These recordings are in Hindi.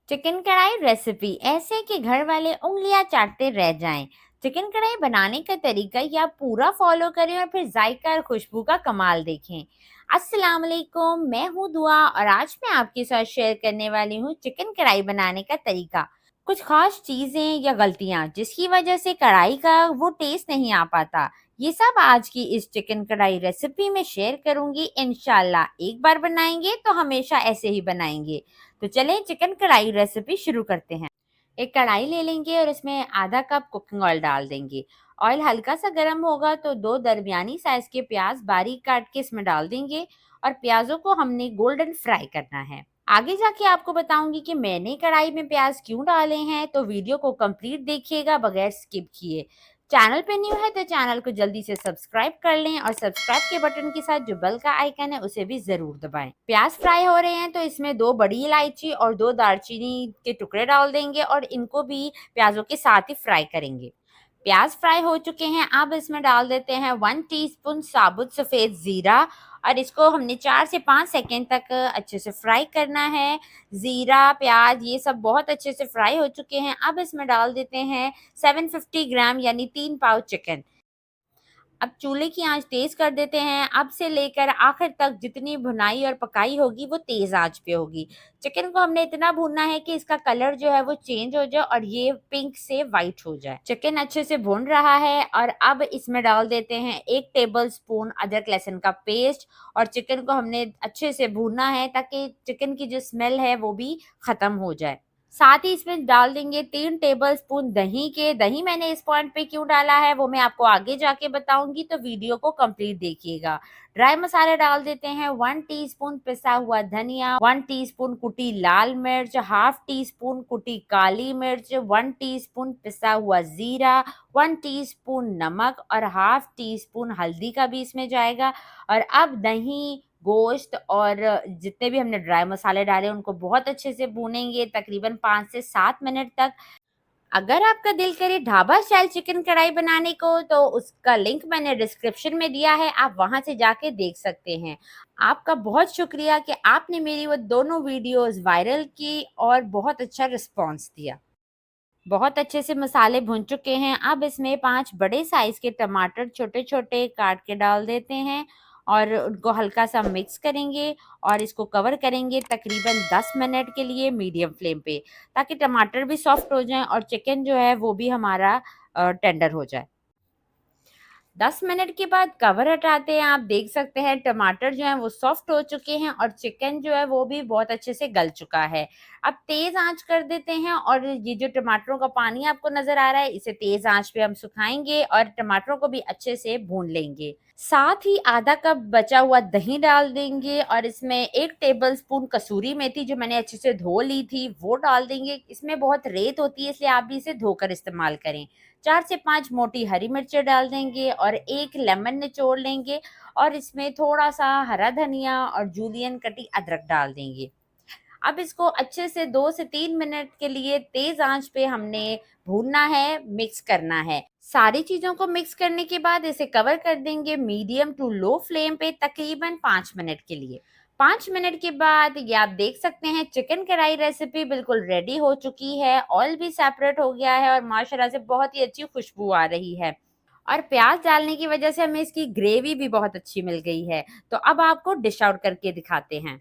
चिकन कढ़ाई रेसिपी ऐसे कि घर वाले उंगलियां चाटते रह जाएं। चिकन कढ़ाई बनाने का तरीका या पूरा फॉलो करें और फिर जायका और खुशबू का कमाल देखें। अस्सलाम वालेकुम, मैं हूं दुआ और आज मैं आपके साथ शेयर करने वाली हूं चिकन कढ़ाई बनाने का तरीका। कुछ खास चीजें या गलतियां जिसकी वजह से कढ़ाई का वो टेस्ट नहीं आ पाता, ये सब आज की इस चिकन कढ़ाई रेसिपी में शेयर करूंगी। इंशाल्लाह एक बार बनाएंगे तो हमेशा ऐसे ही बनाएंगे। तो चलें चिकन कढ़ाई रेसिपी शुरू करते हैं। एक कढ़ाई ले लेंगे और इसमें आधा कप कुकिंग ऑयल डाल देंगे। ऑयल हल्का सा गर्म होगा तो दो दरमियानी साइज के प्याज बारीक काट के इसमें डाल देंगे और प्याजों को हमने गोल्डन फ्राई करना है। आगे जाके आपको बताऊंगी कि मैंने कढ़ाई में प्याज क्यों डाले हैं, तो वीडियो को कंप्लीट देखिएगा बगैर स्किप किए। चैनल पे न्यू है तो चैनल को जल्दी से सब्सक्राइब कर लें और सब्सक्राइब के बटन के साथ जो बेल का आइकन है उसे भी जरूर दबाएं। प्याज फ्राई हो रहे हैं तो इसमें दो बड़ी इलायची और दो दालचीनी के टुकड़े डाल देंगे और इनको भी प्याजों के साथ ही फ्राई करेंगे। प्याज फ्राई हो चुके हैं, अब इसमें डाल देते हैं 1 टीस्पून साबुत सफ़ेद ज़ीरा और इसको हमने 4 से 5 सेकेंड तक अच्छे से फ्राई करना है। ज़ीरा प्याज ये सब बहुत अच्छे से फ्राई हो चुके हैं, अब इसमें डाल देते हैं 750 ग्राम यानी 3 पाव चिकन। अब चूल्हे की आंच तेज कर देते हैं। अब से लेकर आखिर तक जितनी भुनाई और पकाई होगी वो तेज आंच पे होगी। चिकन को हमने इतना भूनना है कि इसका कलर जो है वो चेंज हो जाए और ये पिंक से वाइट हो जाए। चिकन अच्छे से भून रहा है और अब इसमें डाल देते हैं 1 टेबल स्पून अदरक लहसुन का पेस्ट और चिकन को हमने अच्छे से भूनना है ताकि चिकन की जो स्मेल है वो भी खत्म हो जाए। साथ ही इसमें डाल देंगे 3 टेबल स्पून दही के। दही मैंने इस पॉइंट पे क्यों डाला है वो मैं आपको आगे जाके बताऊंगी, तो वीडियो को कंप्लीट देखिएगा। ड्राई मसाले डाल देते हैं 1 टीस्पून पिसा हुआ धनिया, 1 टीस्पून कुटी लाल मिर्च, हाफ टी स्पून कुटी काली मिर्च, 1 टीस्पून पिसा हुआ जीरा, 1 टीस्पून नमक और हाफ टी स्पून हल्दी का भी इसमें जाएगा। और अब दही, गोश्त और जितने भी हमने ड्राई मसाले डाले उनको बहुत अच्छे से भूनेंगे तकरीबन 5 से 7 मिनट तक। अगर आपका दिल करे ढाबा स्टाइल चिकन कढ़ाई बनाने को तो उसका लिंक मैंने डिस्क्रिप्शन में दिया है, आप वहां से जाके देख सकते हैं। आपका बहुत शुक्रिया कि आपने मेरी वो दोनों वीडियोस वायरल की और बहुत अच्छा रिस्पॉन्स दिया। बहुत अच्छे से मसाले भुन चुके हैं, अब इसमें 5 बड़े साइज़ के टमाटर छोटे-छोटे काट के डाल देते हैं और उनको हल्का-सा मिक्स करेंगे और इसको कवर करेंगे तकरीबन 10 मिनट के लिए मीडियम फ्लेम पे, ताकि टमाटर भी सॉफ्ट हो जाएँ और चिकन जो है वो भी हमारा टेंडर हो जाए। 10 मिनट के बाद कवर हटाते हैं, आप देख सकते हैं टमाटर जो हैं वो सॉफ्ट हो चुके हैं और चिकन जो है वो भी बहुत अच्छे से गल चुका है। अब तेज़ आंच कर देते हैं और ये जो टमाटरों का पानी आपको नज़र आ रहा है इसे तेज़ आंच पे हम सुखाएँगे और टमाटरों को भी अच्छे से भून लेंगे। साथ ही आधा कप बचा हुआ दही डाल देंगे और इसमें 1 टेबलस्पून कसूरी मेथी जो मैंने अच्छे से धो ली थी वो डाल देंगे। इसमें बहुत रेत होती है इसलिए आप भी इसे धोकर इस्तेमाल करें। 4 से 5 मोटी हरी मिर्चें डाल देंगे और 1 लेमन निचोड़ लेंगे और इसमें थोड़ा-सा हरा धनिया और जूलियन कटी अदरक डाल देंगे। अब इसको अच्छे से 2 से 3 मिनट के लिए तेज़ आंच पे हमने भूनना है, मिक्स करना है। सारी चीज़ों को मिक्स करने के बाद इसे कवर कर देंगे मीडियम टू लो फ्लेम पे तकरीबन 5 मिनट के लिए। 5 मिनट के बाद ये आप देख सकते हैं चिकन कढ़ाई रेसिपी बिल्कुल रेडी हो चुकी है, ऑयल भी सेपरेट हो गया है और माशाल्लाह से बहुत ही अच्छी खुशबू आ रही है। और प्याज़ डालने की वजह से हमें इसकी ग्रेवी भी बहुत अच्छी मिल गई है। तो अब आपको डिश आउट करके दिखाते हैं।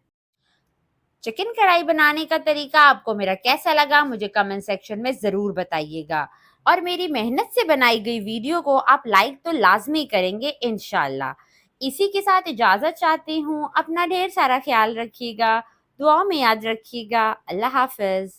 चिकन कढ़ाई बनाने का तरीका आपको मेरा कैसा लगा मुझे कमेंट सेक्शन में ज़रूर बताइएगा और मेरी मेहनत से बनाई गई वीडियो को आप लाइक तो लाजमी करेंगे इंशाल्लाह। इसी के साथ इजाज़त चाहती हूँ, अपना ढेर सारा ख्याल रखिएगा, दुआ में याद रखिएगा। अल्लाह हाफ़िज़।